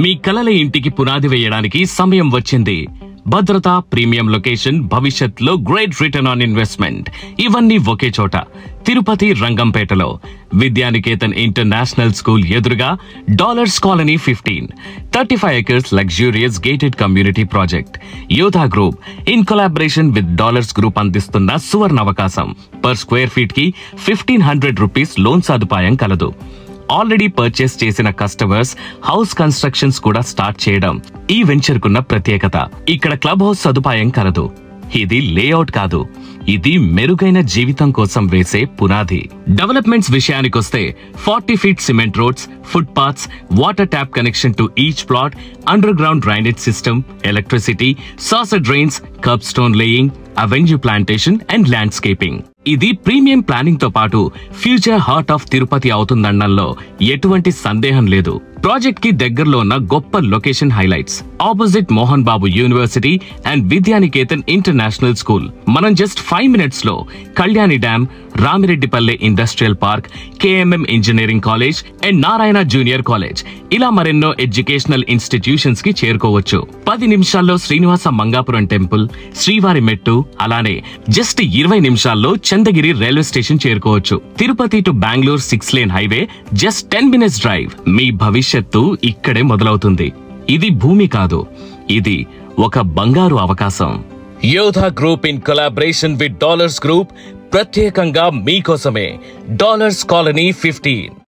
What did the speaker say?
మీ కలల ఇంటికి పునాది వేయడానికి సమయం వచ్చింది. భద్రత, ప్రీమియం లొకేషన్, భవిష్యత్తులో గ్రేట్ రిటర్న్ ఆన్ ఇన్వెస్ట్మెంట్ ఇవన్నీ ఒకే చోట. తిరుపతి రంగంపేటలో విద్యానికేతన్ ఇంటర్నేషనల్ స్కూల్ ఎదురుగా Dollars colony 15 35 acres luxurious gated community project. Yodha group in collaboration with Dollars group అందిస్తున్న సువర్ణ అవకాశం. పర్ స్క్వేర్ ఫీట్ కి 1500 రూపీస్ లోన్ సదుపాయం కలదు. ఆల్రెడీ పర్చేస్ చేసిన కస్టమర్స్ హౌస్ కన్స్ట్రక్షన్స్ కూడా స్టార్ట్ చేయడం ఈ వెంచర్ కున్న ప్రత్యేకత. ఇక్కడ క్లబ్ హౌస్ సదుపాయం కలదు. ఇది లేఅవుట్ కాదు, ఇది మెరుగైన జీవితం కోసం వేసే పునాది. డెవలప్మెంట్స్ విషయానికొస్తే 40 feet cement roads, footpaths, water tap connection to each plot, underground drainage system, electricity, saucer drains, kerb stone laying, avenue plantation and landscaping. ఇది ప్రీమియం ప్లానింగ్ తో పాటు ఫ్యూచర్ హార్ట్ ఆఫ్ తిరుపతి అవుతుందనడంలో ఎటువంటి సందేహం లేదు. Project కి దగ్గరలో ఉన్న గొప్ప location highlights. Opposite Mohan Babu university and Vidyanikethan international school. మనం జస్ట్ 5 minutes లో Kalyani dam, Ramireddipalle industrial park, KMM engineering college and Narayana junior college ఇలా మరెన్నో ఎడ్యుకేషనల్ ఇన్స్టిట్యూషన్స్ కి చేరుకోవచ్చు. 10 నిమిషాల్లో శ్రీనివాస మంగాపురం టెంపుల్, శ్రీవారి మెట్టు, అలానే జస్ట్ 20 నిమిషాల్లో చందగిరి రైల్వే స్టేషన్ చేరుకోవచ్చు. Tirupati to Bengaluru 6 lane highway just 10 minutes drive. మీ భవిష్యత్తు ఇక్కడే మొదలవుతుంది. ఇది భూమి కాదు, ఇది ఒక బంగారు అవకాశం. యోధా group in collaboration with Dollars group ప్రత్యేకంగా మీకోసమే డాలర్స్ కాలనీ 15.